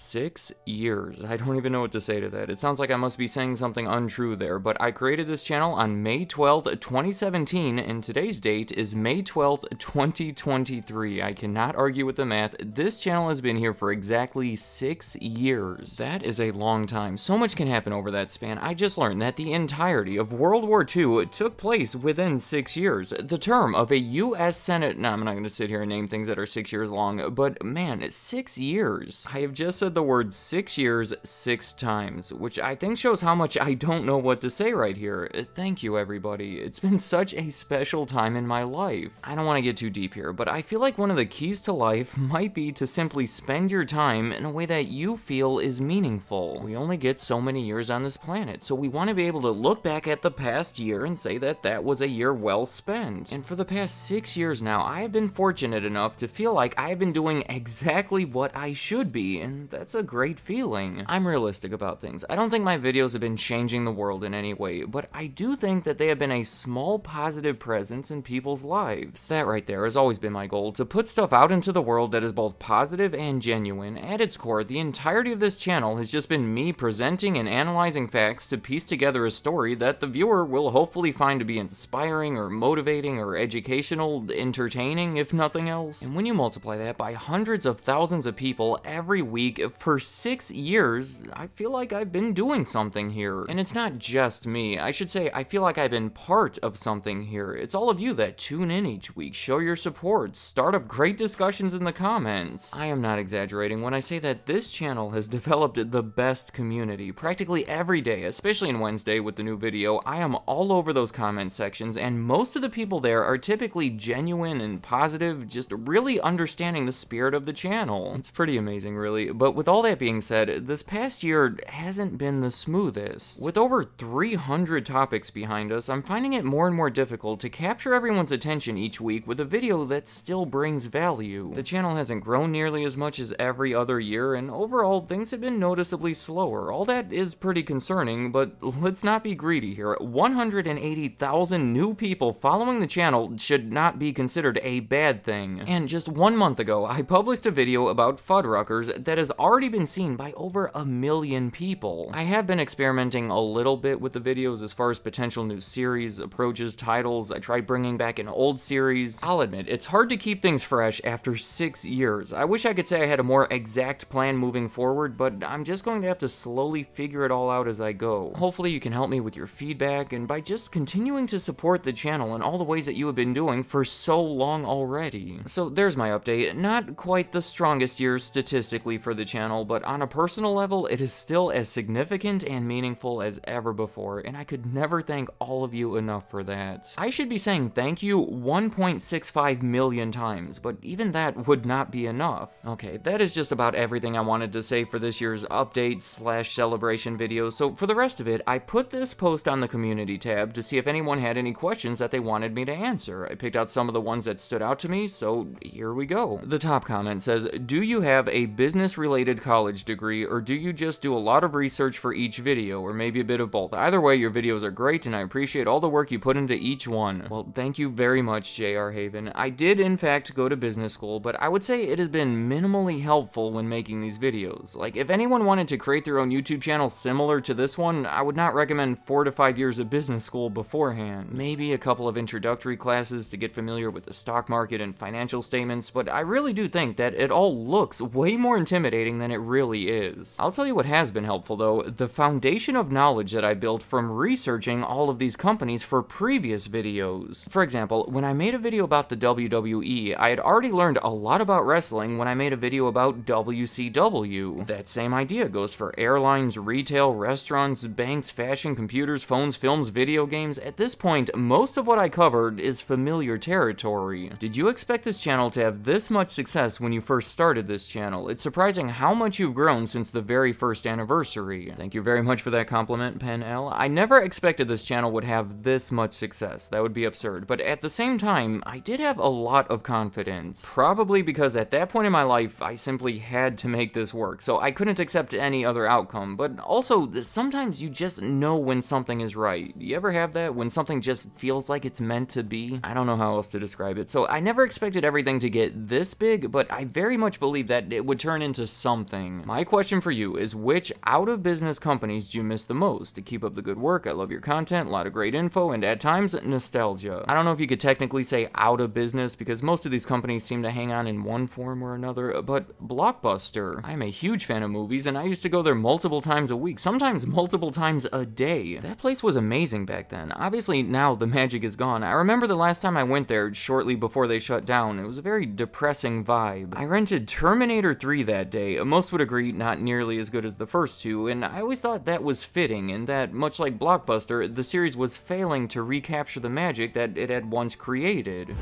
6 years. I don't even know what to say to that. It sounds like I must be saying something untrue there, but I created this channel on May 12th, 2017, and today's date is May 12th, 2023. I cannot argue with the math. This channel has been here for exactly 6 years. That is a long time. So much can happen over that span. I just learned that the entirety of World War II took place within 6 years. The term of a U.S. Senate... No, I'm not going to sit here and name things that are 6 years long, but man, 6 years. I have just said the word 6 years 6 times, which I think shows how much I don't know what to say right here. Thank you, everybody. It's been such a special time in my life. I don't want to get too deep here, but I feel like one of the keys to life might be to simply spend your time in a way that you feel is meaningful. We only get so many years on this planet, so we want to be able to look back at the past year and say that that was a year well spent. And for the past 6 years now, I have been fortunate enough to feel like I have been doing exactly what I should be, and that's a great feeling. I'm realistic about things. I don't think my videos have been changing the world in any way, but I do think that they have been a small positive presence in people's lives. That right there has always been my goal, to put stuff out into the world that is both positive and genuine. At its core, the entirety of this channel has just been me presenting and analyzing facts to piece together a story that the viewer will hopefully find to be inspiring or motivating or educational, entertaining, if nothing else. And when you multiply that by hundreds of thousands of people every week for 6 years, I feel like I've been doing something here. And it's not just me. I should say I feel like I've been part of something here. It's all of you that tune in each week, show your support, start up great discussions in the comments. I am not exaggerating when I say that this channel has developed the best community. Practically every day, especially on Wednesday with the new video, I am all over those comment sections, and most of the people there are typically genuine and positive, just really understanding the spirit of the channel. It's pretty amazing, really. But with all that being said, this past year hasn't been the smoothest. With over 300 topics behind us, I'm finding it more and more difficult to capture everyone's attention each week with a video that still brings value. The channel hasn't grown nearly as much as every other year, and overall, things have been noticeably slower. All that is pretty concerning, but let's not be greedy here. 180,000 new people following the channel should not be considered a bad thing. And just 1 month ago, I published a video about Fuddruckers that has already been seen by over 1 million people. I have been experimenting a little bit with the videos as far as potential new series, approaches, titles. I tried bringing back an old series. I'll admit, it's hard to keep things fresh after 6 years. I wish I could say I had a more exact plan moving forward, but I'm just going to have to slowly figure it all out as I go. Hopefully you can help me with your feedback, and by just continuing to support the channel in all the ways that you have been doing for so long already. So there's my update. Not quite the strongest year statistically for the channel, but on a personal level, it is still as significant and meaningful as ever before, and I could never thank all of you enough for that. I should be saying thank you 1.65 million times, but even that would not be enough. Okay, that is just about everything I wanted to say for this year's update/celebration video, so for the rest of it, I put this post on the community tab to see if anyone had any questions that they wanted me to answer. I picked out some of the ones that stood out to me, so here we go. The top comment says, "Do you have a business-related college degree, or do you just do a lot of research for each video, or maybe a bit of both? Either way, your videos are great, and I appreciate all the work you put into each one." Well, thank you very much, J.R. Haven. I did, in fact, go to business school, but I would say it has been minimally helpful when making these videos. Like, if anyone wanted to create their own YouTube channel similar to this one, I would not recommend 4 to 5 years of business school beforehand. Maybe a couple of introductory classes to get familiar with the stock market and financial statements, but I really do think that it all looks way more intimidating than it really is. I'll tell you what has been helpful though, the foundation of knowledge that I built from researching all of these companies for previous videos. For example, when I made a video about the WWE, I had already learned a lot about wrestling when I made a video about WCW. That same idea goes for airlines, retail, restaurants, banks, fashion, computers, phones, films, video games. At this point, most of what I covered is familiar territory. Did you expect this channel to have this much success when you first started this channel? It's surprising how how much you've grown since the very first anniversary. Thank you very much for that compliment, Pen L. I never expected this channel would have this much success. That would be absurd. But at the same time, I did have a lot of confidence. Probably because at that point in my life, I simply had to make this work, so I couldn't accept any other outcome. But also, sometimes you just know when something is right. You ever have that? When something just feels like it's meant to be? I don't know how else to describe it. So I never expected everything to get this big, but I very much believe that it would turn into something. My question for you is, which out-of-business companies do you miss the most? To keep up the good work, I love your content, a lot of great info, and at times, nostalgia. I don't know if you could technically say out of business, because most of these companies seem to hang on in one form or another, but Blockbuster. I'm a huge fan of movies, and I used to go there multiple times a week, sometimes multiple times a day. That place was amazing back then. Obviously, now the magic is gone. I remember the last time I went there, shortly before they shut down. It was a very depressing vibe. I rented Terminator 3 that day. Most would agree not nearly as good as the first two, and I always thought that was fitting, and that, much like Blockbuster, the series was failing to recapture the magic that it had once created.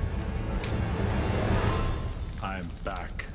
I'm back.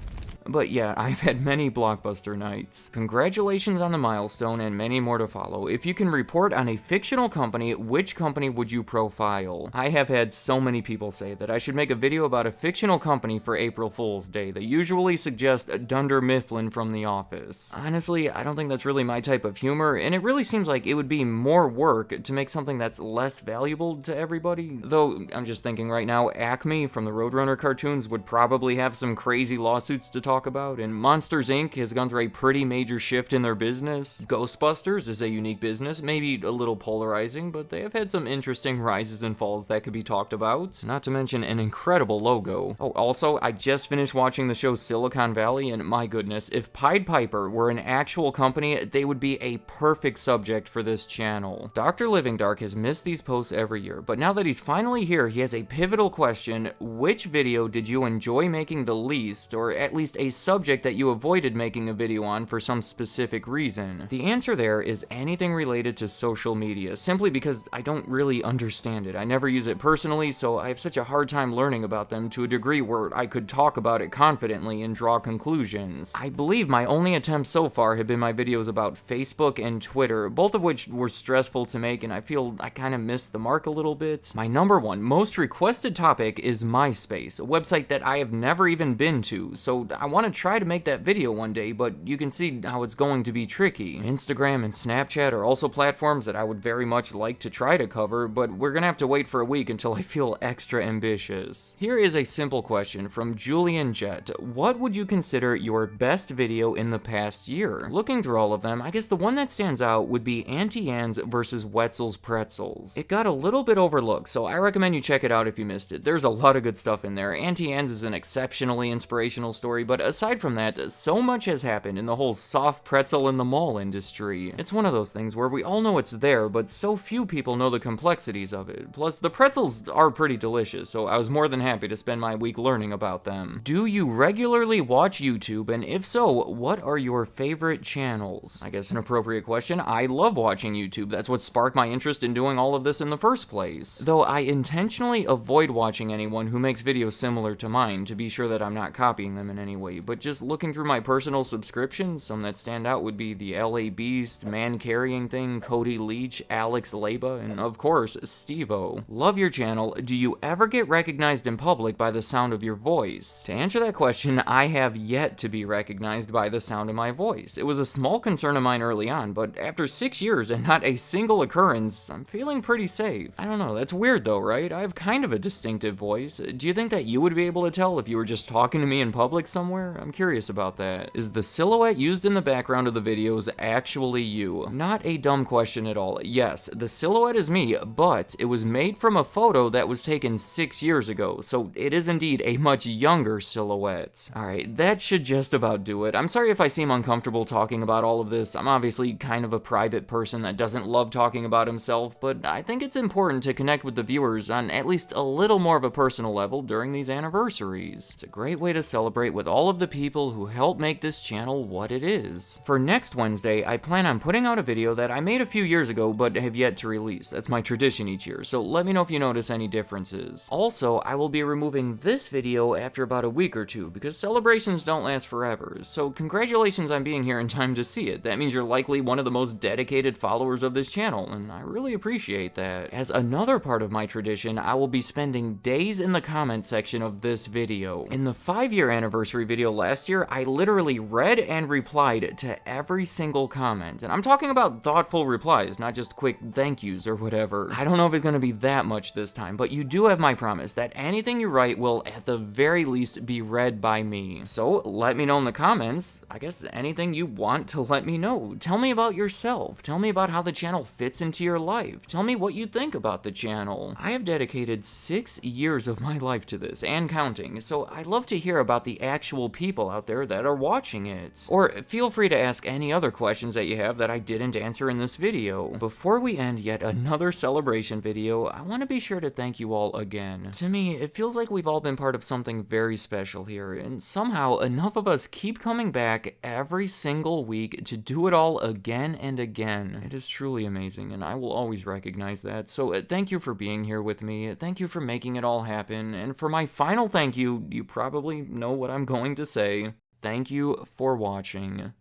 But yeah, I've had many Blockbuster nights. Congratulations on the milestone and many more to follow. If you can report on a fictional company, which company would you profile? I have had so many people say that I should make a video about a fictional company for April Fool's Day. They usually suggest Dunder Mifflin from The Office. Honestly, I don't think that's really my type of humor, and it really seems like it would be more work to make something that's less valuable to everybody. Though, I'm just thinking right now, Acme from the Roadrunner cartoons would probably have some crazy lawsuits to talk about, and Monsters Inc. has gone through a pretty major shift in their business. Ghostbusters is a unique business, maybe a little polarizing, but they have had some interesting rises and falls that could be talked about, not to mention an incredible logo. Oh, also, I just finished watching the show Silicon Valley, and my goodness, if Pied Piper were an actual company, they would be a perfect subject for this channel. Dr. Living Dark has missed these posts every year, but now that he's finally here, he has a pivotal question: which video did you enjoy making the least, or at least a subject that you avoided making a video on for some specific reason? The answer there is anything related to social media, simply because I don't really understand it. I never use it personally, so I have such a hard time learning about them to a degree where I could talk about it confidently and draw conclusions. I believe my only attempts so far have been my videos about Facebook and Twitter, both of which were stressful to make, and I feel I kind of missed the mark a little bit. My number one most requested topic is MySpace, a website that I have never even been to, so I want to try to make that video one day, but you can see how it's going to be tricky. Instagram and Snapchat are also platforms that I would very much like to try to cover, but we're gonna have to wait for a week until I feel extra ambitious. Here is a simple question from Julian Jett. What would you consider your best video in the past year? Looking through all of them, I guess the one that stands out would be Auntie Anne's versus Wetzel's Pretzels. It got a little bit overlooked, so I recommend you check it out if you missed it. There's a lot of good stuff in there. Auntie Anne's is an exceptionally inspirational story, but aside from that, so much has happened in the whole soft pretzel in the mall industry. It's one of those things where we all know it's there, but so few people know the complexities of it. Plus, the pretzels are pretty delicious, so I was more than happy to spend my week learning about them. Do you regularly watch YouTube, and if so, what are your favorite channels? I guess an appropriate question. I love watching YouTube. That's what sparked my interest in doing all of this in the first place. Though I intentionally avoid watching anyone who makes videos similar to mine to be sure that I'm not copying them in any way, but just looking through my personal subscriptions, some that stand out would be the LA Beast, Man Carrying Thing, Cody Leach, Alex Leba, and of course, Steve-O. Love your channel. Do you ever get recognized in public by the sound of your voice? To answer that question, I have yet to be recognized by the sound of my voice. It was a small concern of mine early on, but after 6 years and not a single occurrence, I'm feeling pretty safe. I don't know, that's weird though, right? I have kind of a distinctive voice. Do you think that you would be able to tell if you were just talking to me in public somewhere? I'm curious about that. Is the silhouette used in the background of the videos actually you? Not a dumb question at all. Yes, the silhouette is me, but it was made from a photo that was taken 6 years ago, so it is indeed a much younger silhouette. Alright, that should just about do it. I'm sorry if I seem uncomfortable talking about all of this. I'm obviously kind of a private person that doesn't love talking about himself, but I think it's important to connect with the viewers on at least a little more of a personal level during these anniversaries. It's a great way to celebrate with all of of the people who helped make this channel what it is. For next Wednesday, I plan on putting out a video that I made a few years ago but have yet to release. That's my tradition each year, so let me know if you notice any differences. Also, I will be removing this video after about a week or two because celebrations don't last forever, so congratulations on being here in time to see it. That means you're likely one of the most dedicated followers of this channel, and I really appreciate that. As another part of my tradition, I will be spending days in the comment section of this video. In the 5-year anniversary video last year, I literally read and replied to every single comment, and I'm talking about thoughtful replies, not just quick thank yous or whatever. I don't know if it's gonna be that much this time, but you do have my promise that anything you write will at the very least be read by me. So let me know in the comments, I guess anything you want to let me know. Tell me about yourself. Tell me about how the channel fits into your life. Tell me what you think about the channel. I have dedicated 6 years of my life to this and counting, so I'd love to hear about the actual people out there that are watching it. Or feel free to ask any other questions that you have that I didn't answer in this video. Before we end yet another celebration video, I want to be sure to thank you all again. To me, it feels like we've all been part of something very special here, and somehow enough of us keep coming back every single week to do it all again and again. It is truly amazing, and I will always recognize that. So thank you for being here with me. Thank you for making it all happen. And for my final thank you, you probably know what I'm going to say. Thank you for watching.